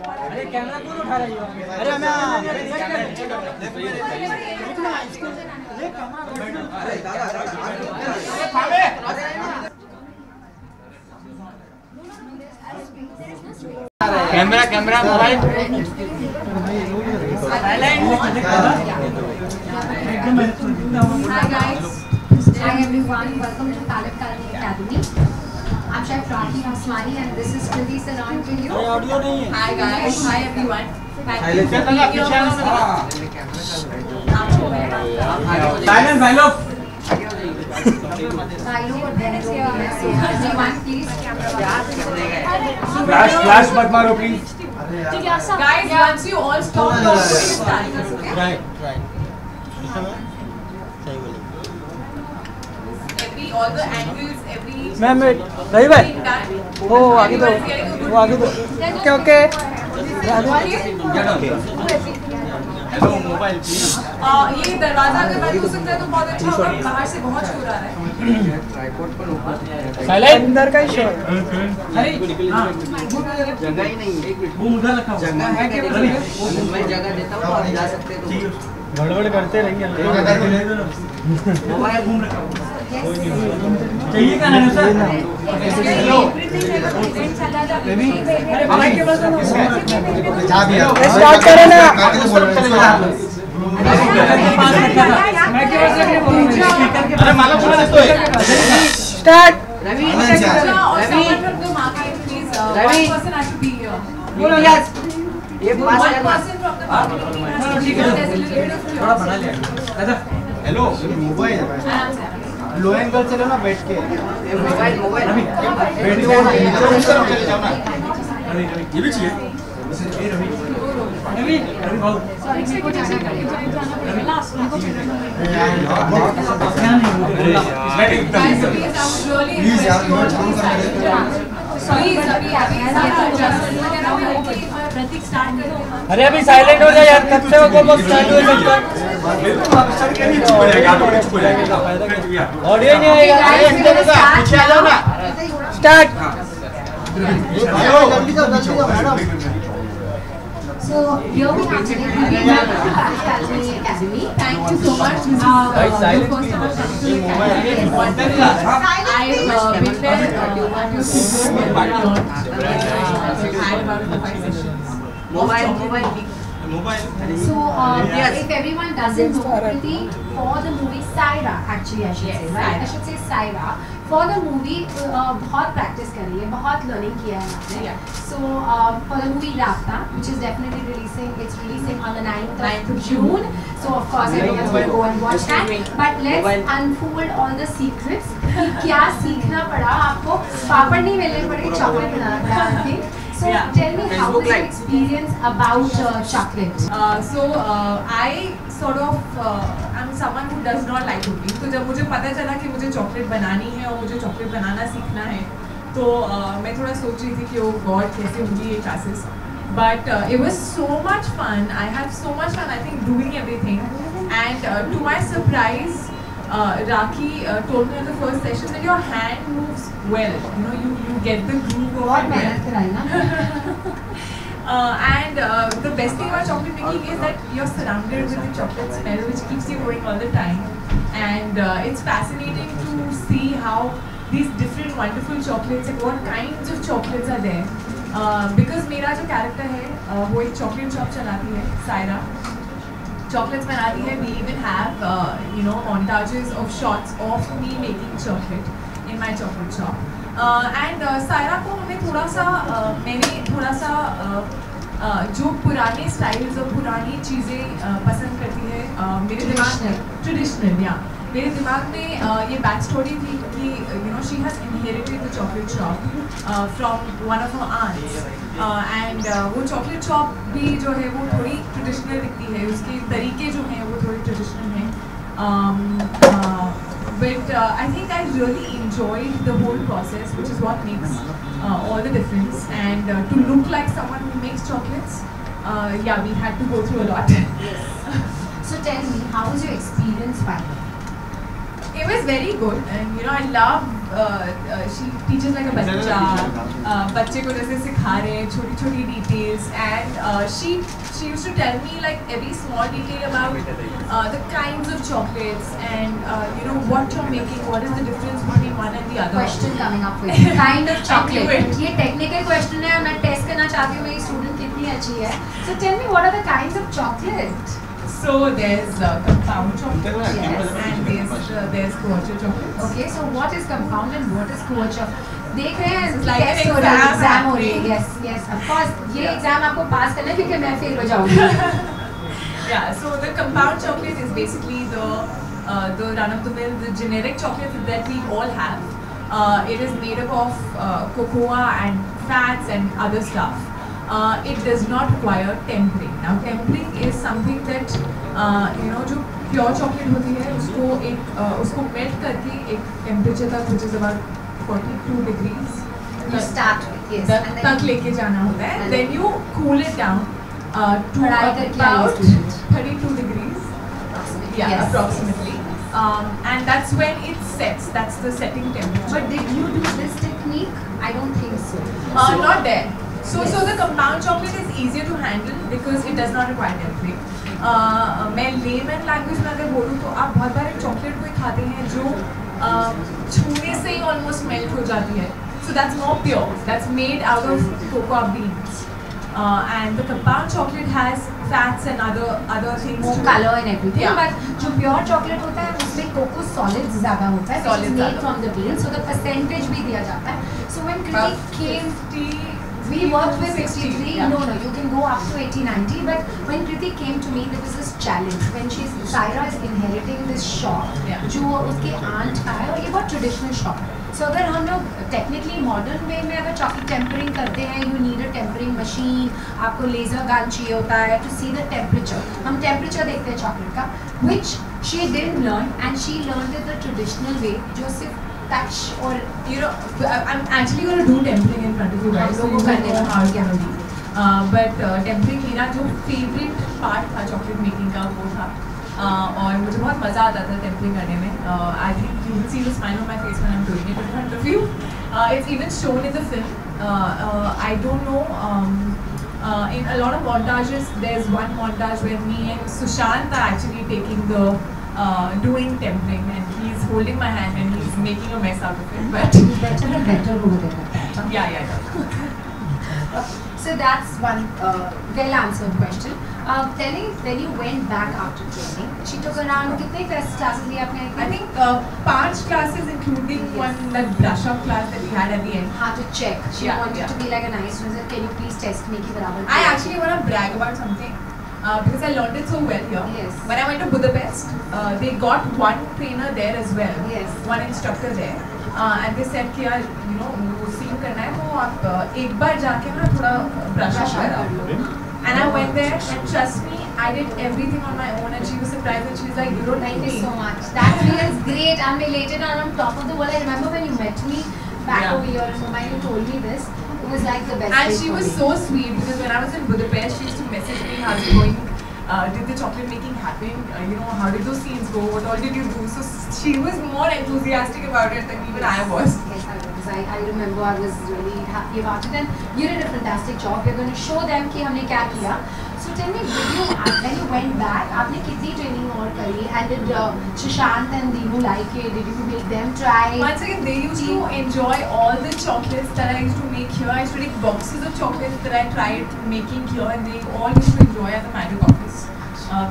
अरे कैमरा कौन उठा रही हो? अरे हमें camera mobile Hi everyone, welcome to Talent Academy Academy. I'm Chef Rakhi Haswani and this is Kriti Saran to you. Hi guys, hi everyone. Thank you for being here. Silence, Milo. Everyone, please. Flash मत मारो please. Guys, once you all stop talking, it's time. Okay? Right. All the angles, every. Ma'am रही भाई वो आगे दो okay hello mobile ये दरवाजा अगर बंद हो सकता है तो बहुत अच्छा होगा, बाहर से बहुत शोर आ रहा है। साइलेंट अंदर का ही शोर अरे जगह ही नहीं है, वो उधर रखा जगह है कि मैं जगह देता हूँ आप जा सकते हो। गड़बड़ करते रहेंगे मोबाइल घूम रखा चाहिए क्या है सर हेलो स्टार्ट करो ना अरे माला पूरा स्टार्ट रवि ये पास थोड़ा बना लिया हेलो मोबाइल लो एंगल चलो ना बैठ के मोबाइल बैठ के चले जाओ ना ये भी चाहिए रवि भाऊ अरे अभी साइलेंट हो जाए यार, कब से वो स्टार्ट हो सकता है ऑडियो नहीं आएगा। पीछे आ जाओ ना start So here we actually Academy. Thank you so much. First of all, I So if everyone doesn't know, Kriti, for the movie Saira, actually I should say, right? I should say Saira. For the movie, बहुत practice करी है, बहुत learning किया है आपने. So for the movie Rafta, which is definitely releasing, it's releasing on the 9th of June. So of course everyone's going to go and watch that. But let's unfold all the secrets. कि क्या सीखना पड़ा आपको? पापड़ नहीं मिलने पड़े, chocolate बनाना पड़ा I think. So tell me how was your experience about chocolate? I sort of I'm someone who does not like cooking. तो जब मुझे पता चला कि मुझे चॉकलेट बनानी है और मुझे चॉकलेट बनाना सीखना है, तो मैं थोड़ा सोच रही थी कि ओ गॉड कैसे होंगी ये classes. But it was so much fun. I had so much fun. I think doing everything. And to my surprise, Rakhi told me in the first session that your hand moves well. You know, you get the groove of it. And the best thing about chocolate making is that you're surrounded with the chocolate smell, which keeps you going all the time. And it's fascinating to see how these different wonderful chocolates and what kinds of chocolates are there. Because मेरा जो character है, वो एक chocolate shop चलाती है, Saira. Chocolates बनाती है. We even have montages of shots of me making chocolate in my chocolate shop. And Saira को मैंने थोड़ा सा जो पुराने स्टाइल्स और पुरानी चीज़ें पसंद करती है, मेरे दिमाग में ट्रेडिशनल मेरे दिमाग में ये बैक स्टोरी थी कि she has inherited the chocolate shop from one of her aunts. And वो chocolate shop भी जो है वो थोड़ी ट्रेडिशनल दिखती है, उसके तरीके जो हैं वो थोड़े ट्रेडिशनल हैं. But I think I really enjoyed the whole process, which is what makes all the difference. And to look like someone who makes chocolates, we had to go through a lot. So tell me, how was your experience by? It was very good, and I love. She teaches like a बच्चा, बच्चे को जैसे सिखा रहे हैं छोटी details, and she used to tell me like every small detail about the kinds of chocolates and what you're making, what is the difference between one and the other. Question coming up with kind of chocolate. ये technical question है, मैं test करना चाहती हूँ मेरी student कितनी अच्छी है. So tell me, what are the kinds of chocolate? So there's compound chocolate, yes, and there's Coacha chocolate. Okay, so what is compound and what is Coacha? देख रहे हैं like an test हो रहा है, exam हो रही happening. है. Yes, of course. ये exam आपको pass करना है क्योंकि मैं fail हो जाऊँगी. Yeah, so the compound chocolate is basically the run-of-the-mill, the generic chocolate that we all have. It is made up of cocoa and fats and other stuff. It does not require tempering. Now tempering is something that जो pure chocolate होती है उसको melt करके एक temperature तक, which is about 42 degrees. You start with, yes, and तक लेके जाना होता है. Then you cool it down to about 32 degrees. Yeah, Yes. approximately. And that's when it sets. That's the setting temperature. But did you do this technique? I don't think so. Not there. So Yes. the compound chocolate is easier to handle because it does not require tempering. मैं layman language में अगर बोलूँ तो आप बहुत बार chocolate को खाते हैं जो छूने से ही almost melt हो जाती है. So that's more pure. That's made out of cocoa beans. And the compound chocolate has fats and other things. More too. color and everything. Yeah. But जो pure chocolate होता है उसमें cocoa solids ज़्यादा होता है. Solids Which is made ज़्यादा. from the bean, so the percentage भी दिया जाता है. So when About Kriti came. 50, We worked with 60, 63, yeah. no, you can go up to 80, 90, but when Kriti came to me, there was this challenge. When Saira is inheriting this shop, Yeah. जो उसके aunt का है और ये बहुत traditional shop है. So अगर हम लोग technically modern way में अगर chocolate tempering करते हैं, you need a tempering machine, आपको laser gun चाहिए होता है to see the temperature. हम temperature देखते हैं chocolate का, which she didn't learn, and she learned it the traditional way, जो सिर्फ touch or I'm actually going to do tempering in front of you guys, so you will know how it's going to be. But tempering मेरा जो favorite part था chocolate making का वो था, और मुझे बहुत मज़ा आता था tempering करने में. I think you will see the smile on my face when I'm doing it in front of you. It's even shown in the film. I don't know. In a lot of montages, there's one montage where me and Sushant are actually taking the doing tempering, and he's holding my hand and he's making a mess out of it. But better हो जाता है. yeah. So that's one well answered question. Telling when you went back after training, she took around कितने classes लिए आपने? I think 5 classes, including one that brush up class that we had at the end. How to check? She Yeah, wanted yeah. to be like a nice student. Can you please test me कि बराबर? I actually want to brag about something because I learned it so well here. Yes. When I went to Budapest, they got one trainer there as well. Yes. One instructor there. And they said कि यार वो scene करना है तो आप एक बार जाके ना थोड़ा brush up करो. And I went there, and trust me, I did everything on my own, and she was surprised, and she was like, "You don't Thank need you me." so much. That feels great. I'm elated and I'm on top of the world. I remember when you met me back Yeah. over here in Mumbai, you told me this. It was like the best. And day she for was me. so sweet because when I was in Budapest, she used to message me, "How's it going? Did the chocolate making happen? How did those scenes go? What all did you do?" So she was more enthusiastic about it than even I was. Yes, I was. I remember I was really happy about it, and you did a fantastic job. We're going to show them कि हमने क्या किया. So tell me, when you went back, आपने कितनी training और करी? And did Sushant and Deenu like it? Did you make them try? Once again, they used to enjoy all the chocolates that I used to make here. I used to make boxes of chocolates that I tried making here, and they all used to enjoy at the Magic Office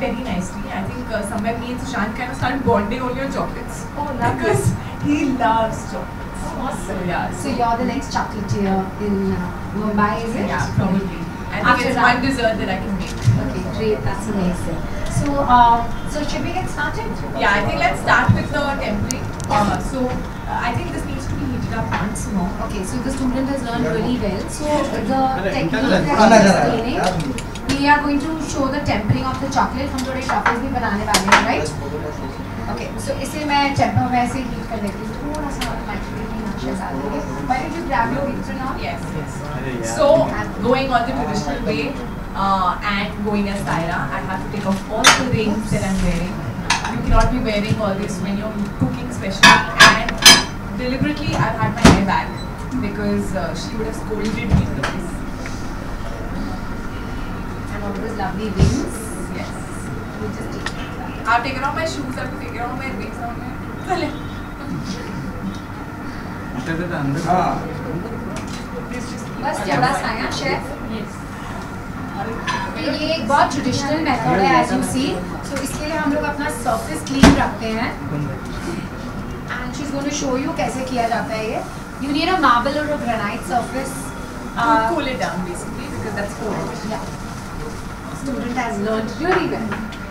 very nicely. I think somewhere me and Sushant kind of started bonding only on chocolates. Oh, lovely. Because he loves chocolates. Awesome. So yeah. So you're the next chocolatier in Mumbai, is it? Yeah, probably. I think After it's that. one dessert that I can make. Okay, great. That's amazing. So, so should we get started? Yeah, I think let's start with the tempering. I think this needs to be heated up once more. Okay, so the student has learned really well. So the technique that she's explaining, we are going to show the tempering of the chocolate. हम थोड़े truffles भी बनाने वाले हैं, right? Okay, so इसे मैं temper वैसे heat कर देती हूँ. थोड़ा सा microwave में नक्शे डाल देंगे. Why don't you grab your pizza now? Yes. So, going on the traditional way and going as Saira, I have to take off all the rings that I'm wearing. You cannot be wearing all this when you're cooking special, and deliberately I've had my hair back because she would have scolded me otherwise. And all those lovely wings. Yes. We just take it. I've taken off my shoes, I've taken off my rings on my. बस थोड़ा सा है chef. ये एक बहुत traditional method है as you see. So इसके लिए हम लोग अपना सरफेस क्लीन रखते हैं. And she is going to show you कैसे किया जाता है ये. यू नीड अ मार्बल और a granite surface. Cool it down basically because that's cool. Yeah. Student has learned really well.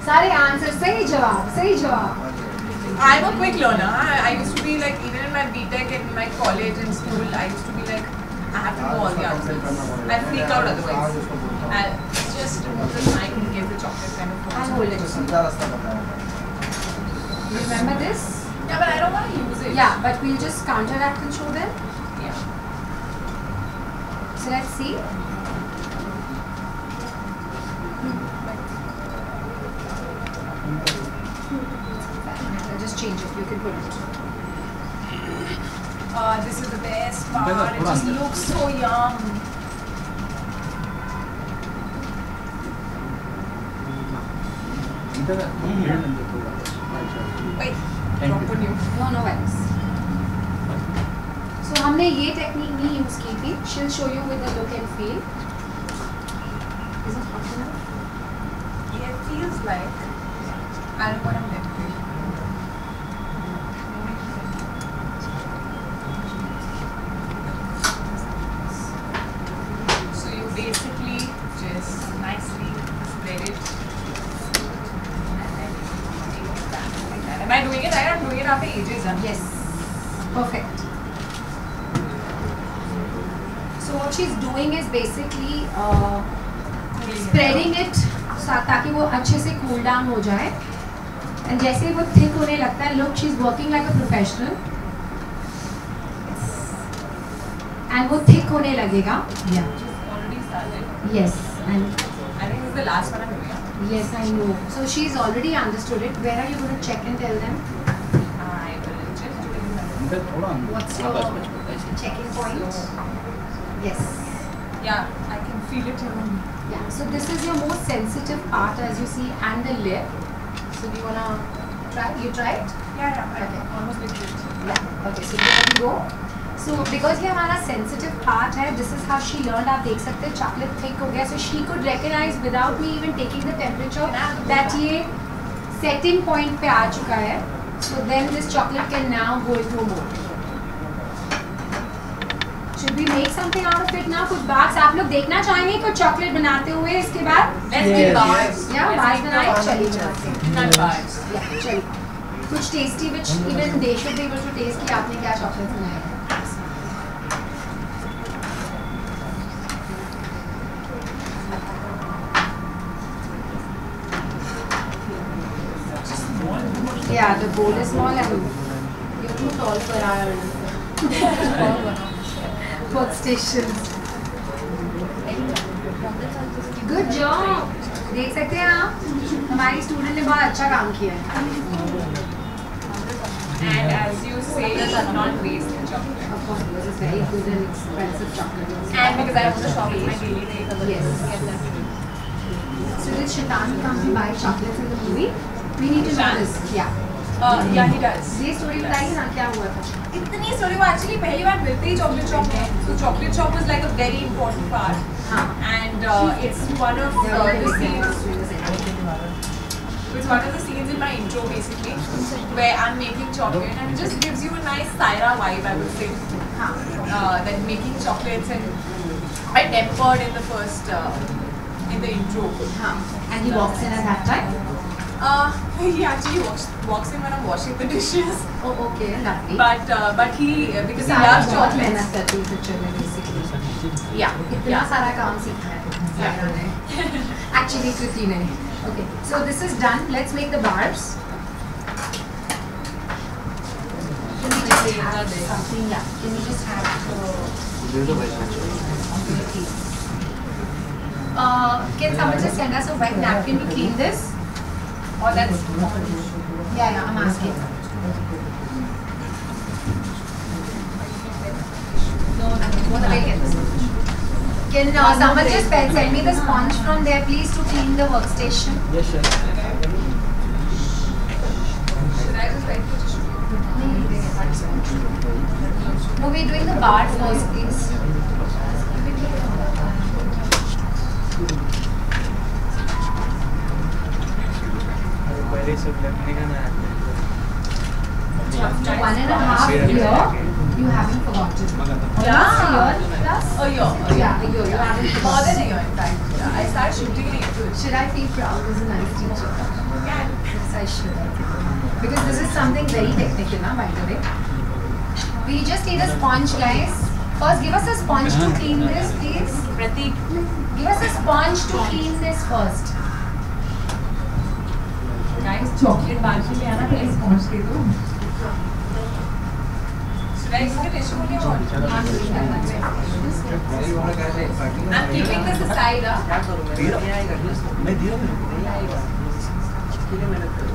सारे आंसर सही जवाब, सही जवाब. I'm a quick learner. I used to be like, even in my BTech in my college and school, I used to be like, I have to know all the answers. I freak out otherwise. And just remove the time and give the chocolate kind of. And hold it. You remember this? Yeah, but I don't want to use it. Yeah, but we'll just counteract and show them. Yeah. So let's see. I'll just change it. You can put it. This is the best part. It just looks so yum. Wait. Drop on you. No, no worries. So हमने ये technique नहीं use की थी. She'll show you with the look and feel. Is it hot enough? Yeah, it feels like I don't want to live. So you basically just nicely spread it. And then you take it back like that. Am I doing it right? I'm doing it after ages. Huh? Yes. Perfect. So what she's doing is basically spreading it ताकि वो अच्छे से cool down हो जाए. And जैसे वो thick होने लगता है, look, she's working like a professional. And वो thick होने लगेगा. Yeah. She's already started. Yes. And I think this is the last one I'm doing. yes, I know. So she's already understood it. Where are you going to check and tell them? I will just do it. What's your checking point? Yes. Yeah, I can feel it in. Yeah. So this is your most sensitive part, as you see, and the lip. So do you wanna try? You try it? Yeah, Okay. I almost like it. Yeah. Okay. So there you go. So because ये हमारा sensitive part है, this is how she learned. आप देख सकते हैं chocolate thick हो गया. So she could recognize without me even taking the temperature that ये setting point पे आ चुका है. So then this chocolate can now go into a mold. Should we make something out of it now? कुछ box आप लोग देखना चाहेंगे कुछ चॉकलेट बनाते हुए इसके बाद? Let's make bars. Yeah, bars बनाए चलिए बनाते हैं. Not bars. Yeah, चलिए. कुछ tasty which even they should be able to taste कि आपने क्या चॉकलेट बनाया है. Yeah, the bowl is small and you're too tall for our workstation. Good job. देख सकते हैं आप हमारी स्टूडेंट ने बहुत अच्छा काम किया है. And as you say, not waste the chocolate. Of course, this is very good and expensive chocolate. And because I want to shop with my daily day. Yes. So did Shaitan come to buy chocolates in the movie? We need to know Shaitan? this. Yeah. Yeah, he does. ये story बताइए ना क्या हुआ था. इतनी story वो actually पहली बार मिलते ही चॉकलेट शॉप में. So chocolate shop was like a very important part. हाँ. And it's one of the scenes. It's one of the scenes in my intro basically, where I'm making chocolate and it just gives you a nice Saira vibe, I would say. हाँ. That making chocolates and quite tempered in the first in the intro. हाँ. And he walks in at that time. He actually walks in when I'm washing the dishes. Oh, okay, lovely. But he because he सारा loves बहुत chocolates. मेहनत करती है picture में basically. Yeah. इतना सारा काम सीखा है सारा ने. Actually, कृति ने. Okay, so this is done. Let's make the bars. Can we just have something? Yeah. Can we just have can someone just send us a wet napkin to clean this? Or that's yeah, I'm asking. Can someone just send me the sponge from there, please, to clean the workstation? Yes, sure. Should I just write the tissue? No, we're doing the bar first, please. पहले सब लगने का ना 1.5 year, you haven't forgotten. Yeah. Almost a year plus? A year. Yeah, a year. You haven't More forgotten. than a year, in fact. Yeah, I started shooting in April. Should I feel proud as a nice teacher? Yeah. Yes, I should. Because this is something very technical, na, by the way. We just need a sponge, guys. First, give us a sponge to clean this, please. Pratik. Give us a sponge to clean this first. Guys, chocolate bar के लिए आना पहले sponge दे दो. Should I use the tissue only or what? I'm keeping this aside. क्या करूँ मैं? ये आएगा just मैं दिया ये आएगा. इसके लिए मेहनत करो.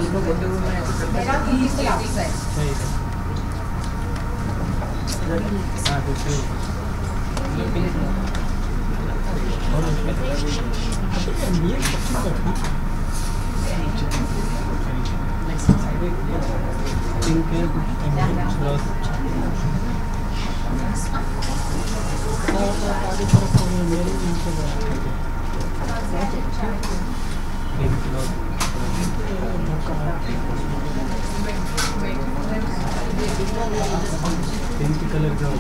इसको बोलते हुए मैं ऐसे करता There are these two outside.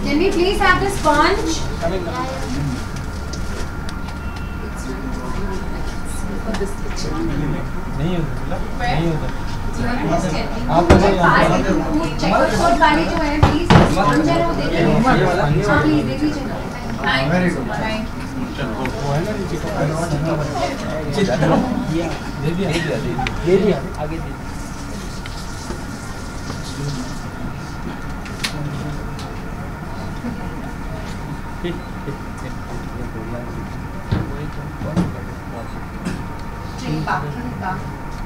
Can we please have the sponge? नहीं होता नहीं होता चेकआउट वाले जो है प्लीज स्पॉन्ज है वो दे दीजिए. हाँ प्लीज दे दीजिए. वेरी गुड वो है ना दे दिया आगे दे.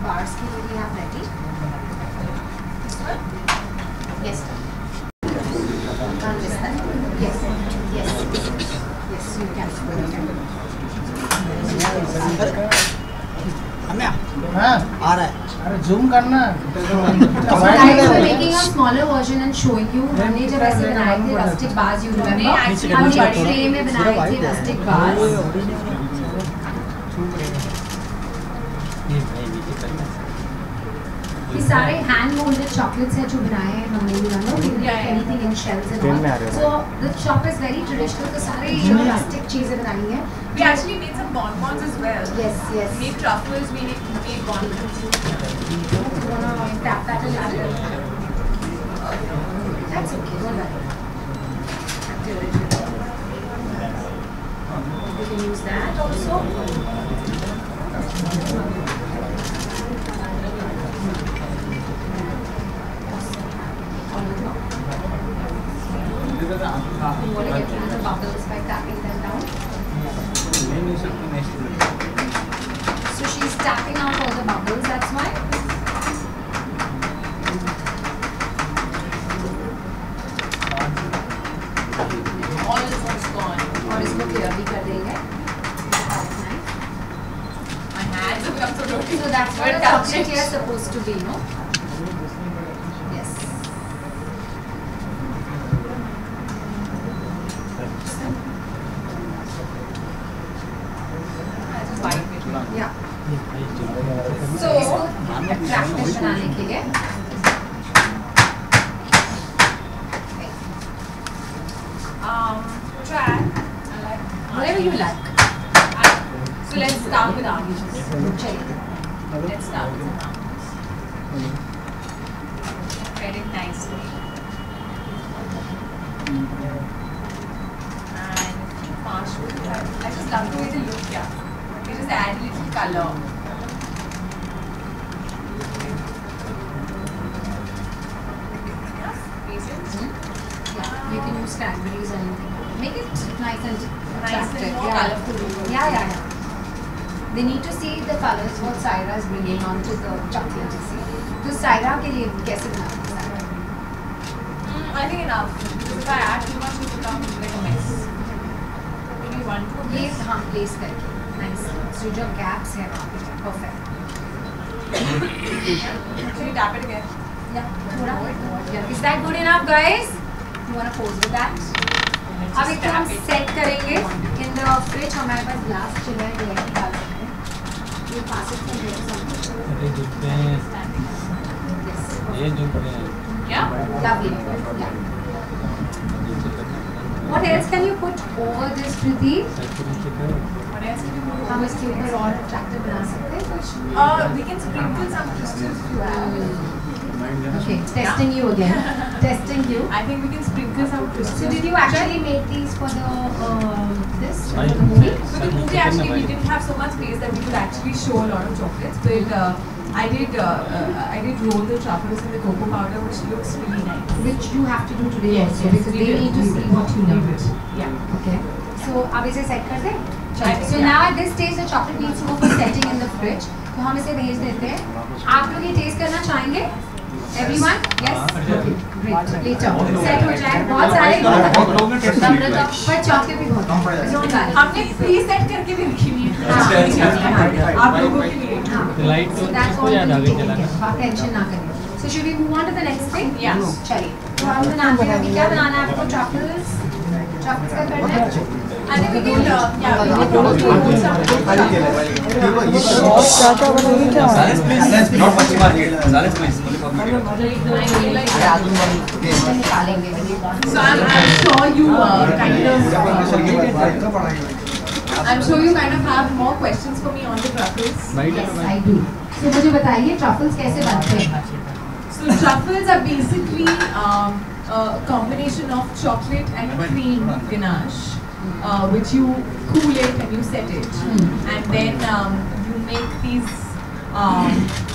Bars के लिए we have ready. Yes. Can't miss that. Yes. Yes. Yes, you can. हाँ आ रहा है. अरे जूम करना So guys, we're making a smaller version and showing you. हमने जब ऐसे बनाए थे rustic bars, you remember? हमने ट्रे में बनाए थे rustic bars. ये सारे hand molded chocolates हैं जो बनाए हैं हमने. You remember? We didn't make anything in shells and all. So the shop is very traditional. तो सारे rustic चीजें बनाई हैं. We actually made some bonbons as well. Yes, yes. We made truffles, we made bonbons. You wanna tap that a little? That's okay, don't worry. You can use that also. You want to get rid of the bubbles by tapping them down? So she's tapping out all the bubbles, that's why. All is gone. और इसको clear भी कर देंगे. My hands have become so dirty. So that's what We're a touching. chocolate here is supposed to be, no? Yes. Just bite it. Yeah. So attractive बनाने के लिए. Track. Whatever you like. So let's start with arms. चलिए. Let's start with some arms. Spread it nicely. And fast with that. I just love the way they look, yeah. They just add a little color. Yeah, raisins. Yeah. You can use cranberries or anything. Make it nice and attractive. and more Yeah. colourful. Yeah. They need to see the colors what Saira is bringing onto the chocolate. You see. तो सायरा के लिए कैसे बनाते हैं Saira? I think enough. Because if I add too much, it will become like a mess. Maybe one. ये हाँ place करके nice so जो गैप्स है वहाँ पे perfect Actually, tap it again. थोड़ा is that good enough guys you want to pose with that अब इसको हम सेट करेंगे इन द फ्रिज हमारे पास ग्लास चिल है डायरेक्ट डाल सकते हैं ये पास इट फ्रॉम देयर अरे जुटते हैं ये जुट रहे हैं Yeah. लवली या What else can you put over this Kriti? What else can you put? हम इसके ऊपर और attractive बना सकते हैं कुछ? We can sprinkle some crystals if you have. Okay, testing you again. Testing you. I think we can sprinkle some crystals. So did you actually make these for the this for I- the movie? For the movie, actually, we didn't have so much space that we could actually show a lot of chocolates. But I did roll the truffles in the cocoa powder, which looks really nice. Which you have to do today Yes, also yes, because we they will, need to we see will. what you know. Yeah. Okay. So अब इसे set कर दें? think, So yeah. now at this stage the chocolate needs to go for setting in the fridge. तो हम इसे भेज देते हैं. आप लोग ये taste करना चाहेंगे? Everyone? Yes? Okay. Great. Later. Set हो जाए. बहुत सारे पर chocolate भी बहुत है. Don't worry. हमने pre-set करके भी रखी हुई है। हाँ, आप लोगों के लिए। हाँ. लाइट So तो that's उसको all याद आ we गई take जलाना care. आप टेंशन ना करें. So should we move on to the next thing? Yeah. चलिए. तो हम बनाते हैं अभी क्या बनाना है आपको chocolates? Chocolates का करना है? I think we can, yeah, we can probably put some. Silence please. Not much more. Silence please. निकालेंगे. So I'm sure you kind of have more questions for me on the truffles. Yes, I do. So मुझे बताइए truffles कैसे बनते हैं? So truffles are basically a combination of chocolate and cream ganache, which you cool it and you set it, and then you make these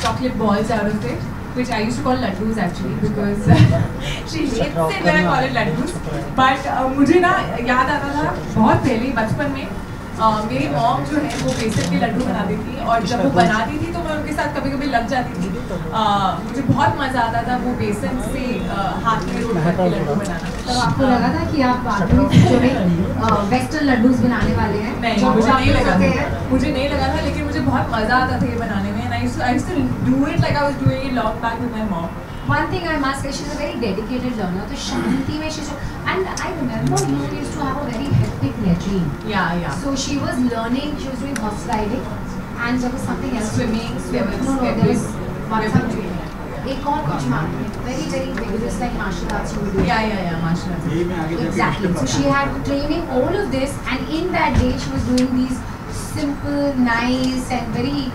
chocolate balls out of it, which I used to call laddus actually because she hates it when I call it laddus. But मुझे ना याद आता था बहुत पहले बचपन में मेरी मॉम जो है वो बेसन के लड्डू बनाती थी और जब वो बनाती थी तो मैं उनके साथ कभी कभी लग जाती थी. मुझे बहुत मजा आता था वो बेसन से हाथ में रोल करके लड्डू बनाना. तो आपको लगा था कि आप आधुनिक जो है वेस्टर्न लड्डूज बनाने वाले हैं? नहीं, जो मुझे नहीं chocolate लगा होते था. हैं? मुझे नहीं लगा था लेकिन मुझे बहुत मजा आता था ये बनाने में. And I used to do it like I was doing it long back with my mom. One thing I must say, she's a very dedicated learner. तो शांति में she's and I remember you used to have a very hectic regime. Yeah. So she was learning, she was doing horse riding, and there was something else. Swimming. No, there was one something. एक और कुछ very vigorous like martial arts you would do. Yeah, martial arts. Exactly. So she had training all of this, and in that day she was doing these simple, nice, and very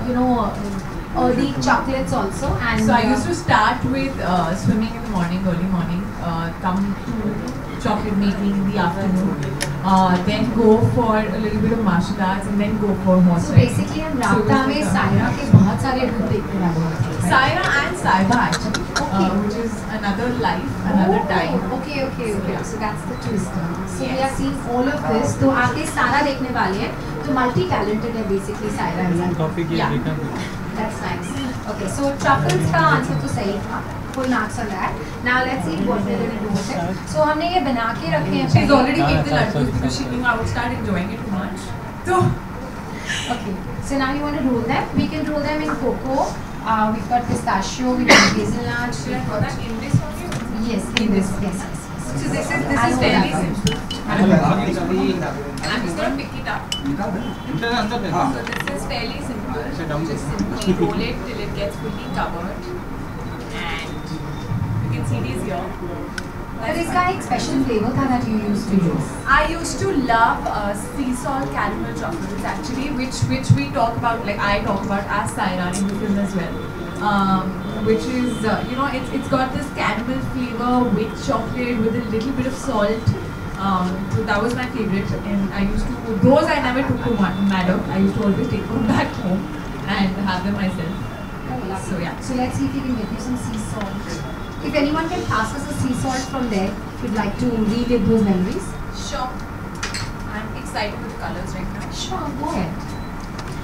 early chocolates also. And So I used to start with swimming in the morning, early morning, come to chocolate making in the afternoon, then go for a little bit of martial arts and then go for horse So riding. basically हम रास्ता में सायरा के बहुत सारे रूप देखने वाले हैं. Saira and Saiba actually, Okay. which is another life, another time. Okay. So that's the twist. So we Yes. are seeing all of this. तो आगे सारा देखने वाले हैं. तो multi talented है basically सायरा. टॉपिक ये Yeah. देखा That's nice. Okay, so truffles का आंसर तो सही था. Full marks on that. Now let's see what we're going to do with it. So हमने ये बना के रखे हैं. She's already हाँ, made the sorry, laddus sorry, because she sorry. knew I would start enjoying it too much. So Okay. So now you want to roll them. We can roll them in cocoa. We've got pistachio. We've got hazelnut. should I put that in this only? Yes, in this. Yes. So this is I'll hold fairly that. simple. I'm just going to pick it up. So this is fairly simple. Just simply roll it till it gets fully covered, and you can see these here. But इसका एक special flavor था that you used to use. I used to love sea salt caramel chocolates actually, which we talk about, like I talk about as Saira in the film as well. Which is it's got this caramel flavor with chocolate with a little bit of salt. So that was my favorite, and I used to those I never took to Madam. I used to always take them back home and have them myself. So yeah. So let's see if we can get you some sea salt. If anyone can pass us a sea salt from there, if you'd like to relive those memories. Sure. I'm excited with the colors right now. Sure, go ahead.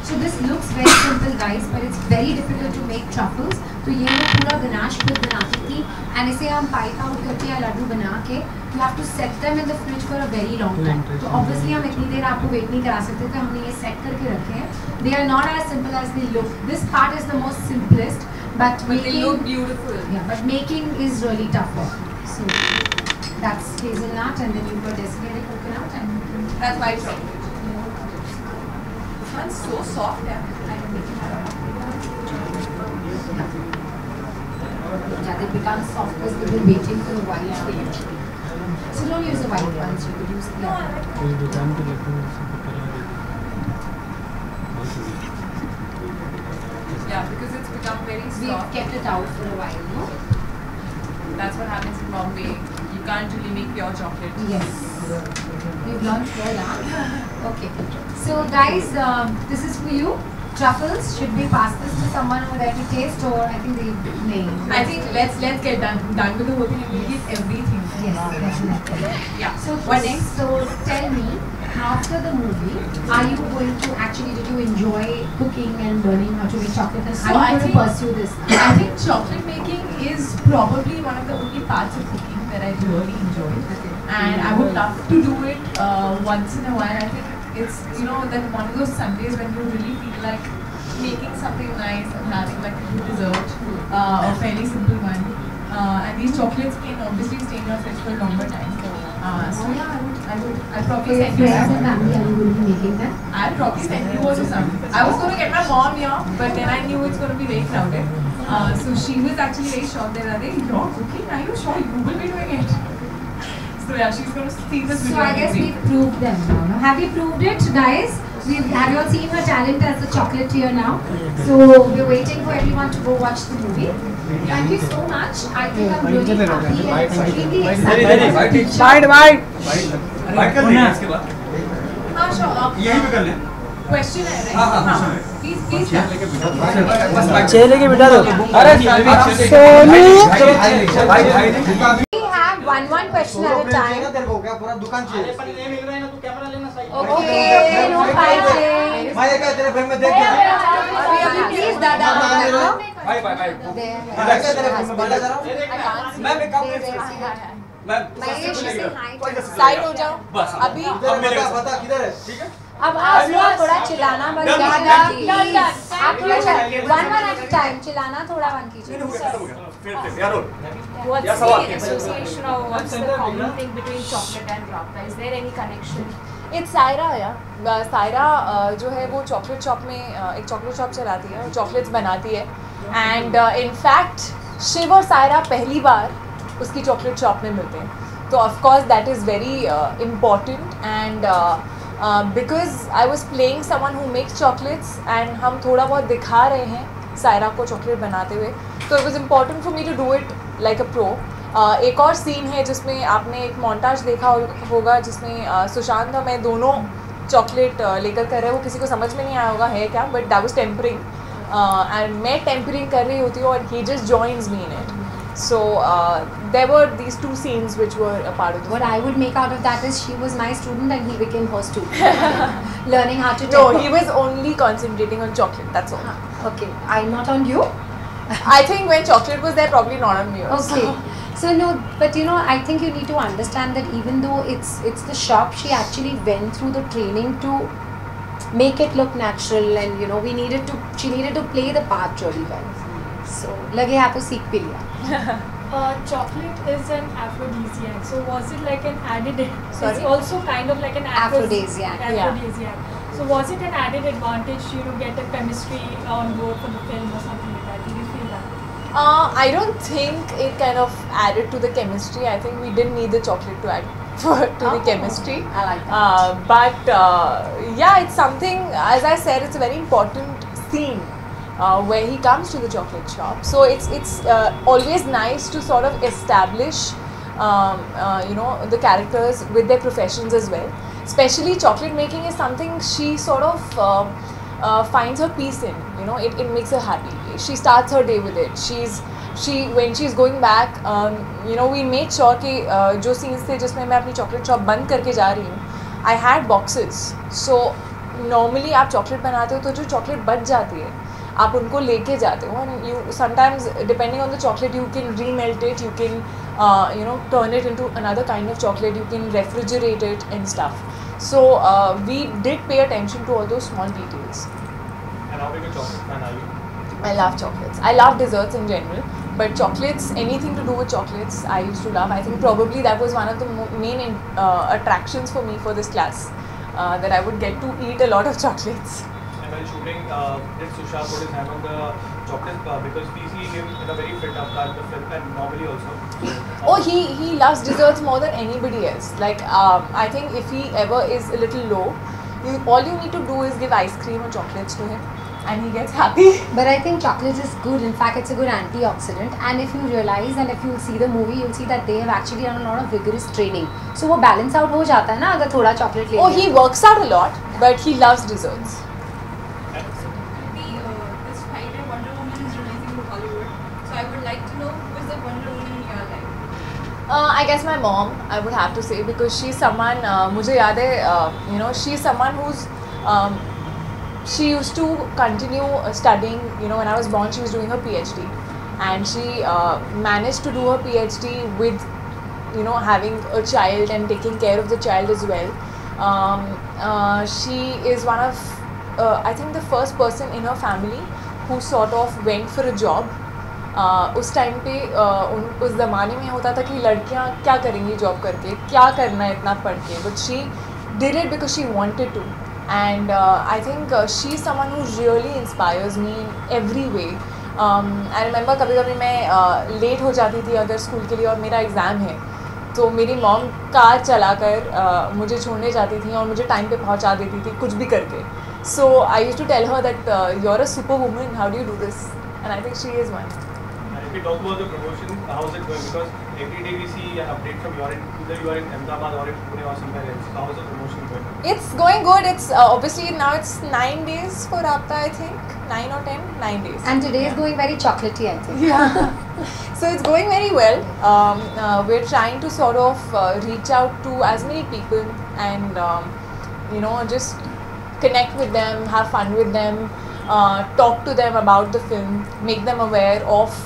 So this looks very simple guys, but it's very difficult to make truffles. तो ये लोग पूरा ganache खुद बनाती थी, and इसे हम pipe out करके या लड्डू बना के you have to set them in the fridge for a very long time. तो obviously हम इतनी देर आपको वेट नहीं करा सकते थे, हमने ये सेट करके रखे हैं. They are not as simple as they look. This part is the most simplest, but they look beautiful. Yeah, but making is really tougher. So that's hazelnut, and then you've got desiccated coconut, and That's white chocolate. This one's so soft. I can make it out. yeah, they become soft because they've been waiting for a while for you. So don't use the white ones, you could use the No, other. I like दुकान पे लड्डू सब करा Yeah, because it's become very We've soft. kept it out for a while, no? That's what happens in Bombay. You can't really make pure chocolate. Yes. We've learned well, huh? Okay. So guys, this is for you. Truffles, should we pass this to someone over there to taste, or I think they may? I think let's get done with the whole thing and we'll give everything. Yes, definitely. Yeah. So What next? So tell me, after the movie, are you going to actually, did you enjoy cooking and learning how to make chocolate, and So are I you going to think- pursue this? I think chocolate making is probably one of the only parts of cooking that I really enjoy. And I would love to do it once in a while. I think it's, you know, that one of those Sundays when you really feel like making something nice and having like a good dessert, a fairly simple one. And these chocolates can obviously stay in your fridge for a longer time. So yeah, I'll probably For your send you friends and some. family, are you going to be making them? I'll probably send you also some. I was going to get my mom here, but then I knew it's going to be very crowded. So she was actually very shocked that, Are you're cooking? Are you sure you will be doing it? So yeah, she's going to see this So video. I guess maybe. we've proved them now. No? Have we proved it, guys? Have you all seen her talent as a chocolatier now? So we're waiting for everyone to go watch the movie. Thank you so much. I think I'm really happy and extremely excited. Bite कर लेंगे इसके बाद हाँ, sure. यहीं पे कर लें Question है, right? हाँ, हाँ, हाँ. question है। Please. चेयर लेके बिठा दो बस बाइट चेयर लेके बिठा दो अरे Sonu We have one question at a time. तेरे को क्या पूरा दुकान चाहिए Okay, no fighting. मैं ये क्या तेरे फ्रेम में देख के Please, Dada. Bye bye bye There. क्या तेरे फ्रेम में बता जरा I can't see. मैं काम There, कर there. मैं Mahesh, you say hi to us. Side हो जाओ. बस अभी बता बता किधर है ठीक है अब आप लोग थोड़ा चिल्लाना बंद कीजिए। Done. आप लोग one at a time चिल्लाना थोड़ा बंद कीजिए। फिर यार What's Yeah, the Sawak. association or what's the common thing between chocolate and Rapta? Is there any connection? It's Saira, yeah. Saira जो है वो चॉकलेट शॉप में एक चॉकलेट शॉप चलाती है और चॉकलेट्स बनाती है एंड इन फैक्ट शिव और सायरा पहली बार उसकी चॉकलेट शॉप में मिलते हैं तो of course that is very important and because I was playing someone who makes chocolates and हम थोड़ा बहुत दिखा रहे हैं सायरा को चॉकलेट बनाते हुए तो it was important for me to do it like a pro एक और सीन है जिसमें आपने एक मोन्टाज देखा होगा जिसमें सुशांत और मैं दोनों चॉकलेट लेकर कर रहे हैं वो किसी को समझ में नहीं आया होगा है क्या but that was tempering and मैं टेम्परिंग कर रही होती हूँ और he just joins me in it so there were these two scenes which were a part of the What I would make out of that is she was my student and he became her student. Learning how to no temper. he was only concentrating on chocolate that's all Okay, I'm not on you. I think when chocolate was there probably not on me also. Okay. So no, but you know, I think you need to understand that even though it's the shop, she actually went through the training to make it look natural, and you know, she needed to play the part really well. So लगे आपको सीख भी लिया. Chocolate is an aphrodisiac. So was it like an added? Sorry? It's also kind of like an Aphrodisiac. Aphrodisiac. So was it an added advantage, you know, get a chemistry on board for the film or something like that? Did you feel that? I don't think it kind of added to the chemistry. I think we didn't need the chocolate to add to the chemistry. I like that. But yeah, it's something, as I said, it's a very important scene where he comes to the chocolate shop. So it's always nice to sort of establish, you know, the characters with their professions as well. Especially chocolate making is something she sort of finds her peace in. You know, it makes her happy. She starts her day with it. When she's going back, you know, we made sure कि जो scenes थे जिसमें मैं अपनी chocolate shop बंद करके जा रही हूँ, I had boxes. So normally आप चॉकलेट बनाते हो तो जो चॉकलेट बच जाती है आप उनको लेके जाते हो and you sometimes depending on the chocolate you can remelt it, you can you know turn it into another kind of chocolate, you can refrigerate it and stuff. So we did pay attention to all those small details. And how big a chocolate fan are you? I love chocolates. I love desserts in general, but chocolates, anything to do with chocolates, I used to love. I think probably that was one of the main attractions for me for this class, that I would get to eat a lot of chocolates. And while shooting, did Sushant put his hand on the chocolate because we see him in a very fit avatar in the film and normally also. Oh, he loves desserts more than anybody else. Like I think if he ever is a little low, all you need to do is give ice cream or chocolates to him, and he gets happy. But I think chocolate is good. In fact, it's a good antioxidant. And if you realize and if you see the movie, you'll see that they have actually done a lot of vigorous training. So वो balance out हो जाता है ना अगर थोड़ा chocolate ले Oh, he works out a lot, but he loves desserts. This Friday Wonder Woman is releasing in Hollywood. So I would like to know who is the Wonder Woman in your life? I guess my mom, I would have to say, because she's someone, मुझे याद है, you know, she's someone who's, she used to continue studying, you know, when I was born she was doing her PhD, and she managed to do her PhD with, you know, having a child and taking care of the child as well. She is one of, I think the first person in her family who sort of went for a job. उस time पे उस ज़माने में होता था कि लड़कियां क्या करेंगी जॉब करके, क्या करना है इतना पढ़ के, but she did it because she wanted to, and I think she is someone who really inspires me in every way. I remember कभी कभी मैं लेट हो जाती थी अगर स्कूल के लिए और मेरा एग्ज़ाम है, तो मेरी मॉम कार चलाकर मुझे छोड़ने जाती थी और मुझे टाइम पे पहुंचा देती थी कुछ भी करके. So I used to tell her that you are a super woman, how do you do this, and I think she is one. If we talk about the promotion, how's it going? Because every day we see an update from your end, either you are in Ahmedabad or in Pune or somewhere else. So how is the promotion going? It's going good. It's obviously now it's 9 days for Raabta, I think 9 or 10, 9 days. And today is going very chocolatey, I think. Yeah. So it's going very well. We're trying to sort of reach out to as many people and you know, just connect with them, have fun with them, talk to them about the film, make them aware of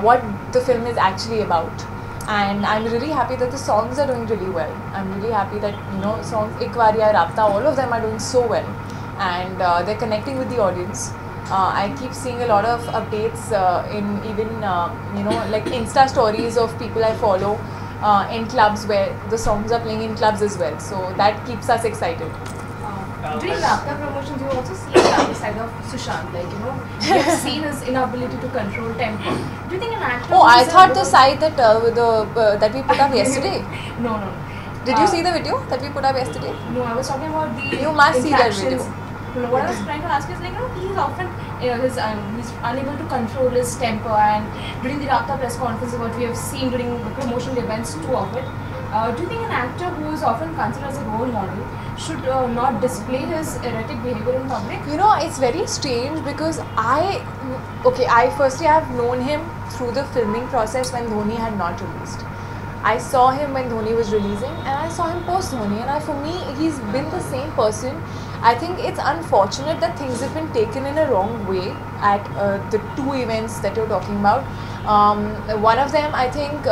what the film is actually about. And I'm really happy that the songs are doing really well. I'm really happy that, you know, songs Ek Wariya, Raabta, all of them are doing so well, and they're connecting with the audience. I keep seeing a lot of updates in even you know, like Insta stories of people I follow in clubs where the songs are playing in clubs as well. So that keeps us excited. During Raabta promotions, you also see the other side of Sushant. Like, you know, you've seen his inability to control tempo. Do you think an actor? Oh, I thought the side that that we put up yesterday. No. Did you see the video that we put up yesterday? No, I was talking about the. You must see that video. No, what I was trying to ask is, like, you know, he's often, he's unable to control his temper, and during the Raabta press conference, what we have seen during the promotional events, too of it. Do you think an actor who is often considered as a role model should not display his erratic behavior in public? You know, it's very strange because I firstly have known him through the filming process when Dhoni had not released. I saw him when Dhoni was releasing, and I saw him post Dhoni, and for me he's been the same person. I think it's unfortunate that things have been taken in a wrong way at the two events that you're talking about. One of them, I think,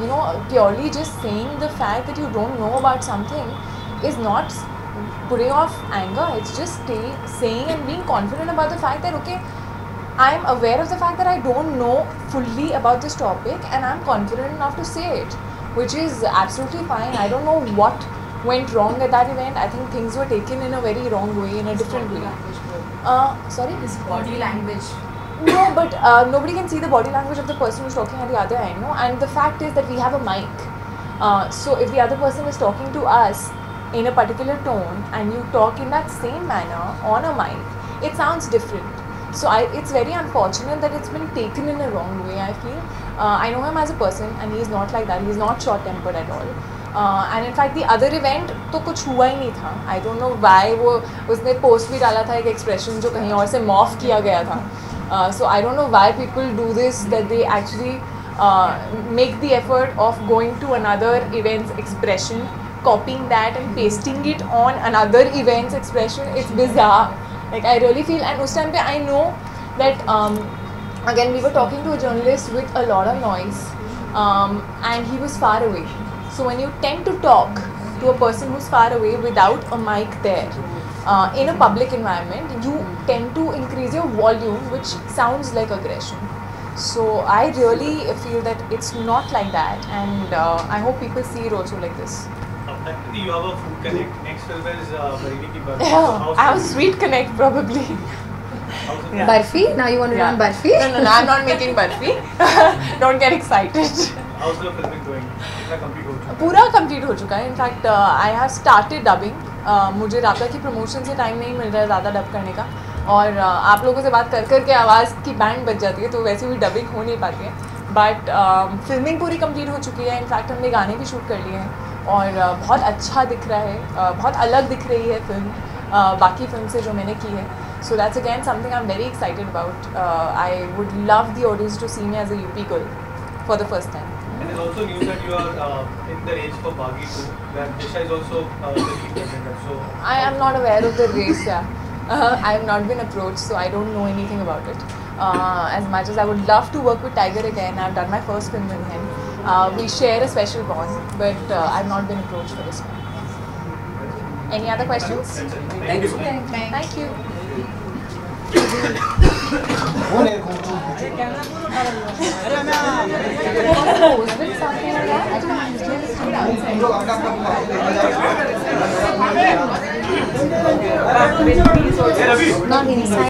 you know, purely just saying the fact that you don't know about something is not putting off anger. It's just saying and being confident about the fact that, okay, I'm aware of the fact that I don't know fully about this topic and I'm confident enough to say it, which is absolutely fine. I don't know what went wrong at that event. I think things were taken in a very wrong way, in a different way. Sorry? His body language. No, but nobody can see the body language of the person who's talking at the other end, no? And the fact is that we have a mic. So if the other person is talking to us in a particular tone and you talk in that same manner on a mic, it sounds different. So it's very unfortunate that it's been taken in a wrong way, I feel. I know him as a person and he's not like that. He's not short-tempered at all. And in fact the other event तो कुछ हुआ ही नहीं था. I don't know why वो उसने post भी डाला था एक एक्सप्रेशन जो कहीं और से मॉफ किया गया था. So I don't know why people do this, that they actually make the effort of going to another event's expression, copying that and pasting it on another event's expression. It's bizarre. Like I really feel, and us time pe I know that again we were talking to a journalist with a lot of noise, and he was far away. So when you tend to talk to a person who's far away without a mic there, in a public environment, you tend to increase your volume, which sounds like aggression. So I really feel that it's not like that, and I hope people see it also like this. Practically, you have a food connect. Next film is Bareilly Ki Barfi. Yeah, I have a sweet connect probably. Yeah. Barfi? Now you want to run Barfi? No, I'm not making Barfi. Don't get excited. How's the filming going? कितना complete हो चुका है? पूरा complete हो चुका है. In fact I have started dubbing. मुझे राबता की प्रमोशन से टाइम नहीं मिल रहा है ज़्यादा डब करने का, और आप लोगों से बात कर के आवाज़ की बैंड बज जाती है, तो वैसे भी डबिंग हो नहीं पाती है. बट फिल्मिंग पूरी कंप्लीट हो चुकी है. इनफैक्ट हमने गाने भी शूट कर लिए हैं, और बहुत अच्छा दिख रहा है. बहुत अलग दिख रही है फिल्म बाकी फिल्म से जो मैंने की है. So that's again something I'm very excited about. I would love the audience to see me as a UP girl for the first time. And there's also news that you are in the race for Baghi 2, where Disha is also the lead contender. So I am not aware of the race. Yeah, I have not been approached, so I don't know anything about it. As much as I would love to work with Tiger again, I've done my first film with him. We share a special bond, but I've not been approached for this one. Any other questions? Thank you. Thank you. Not inside.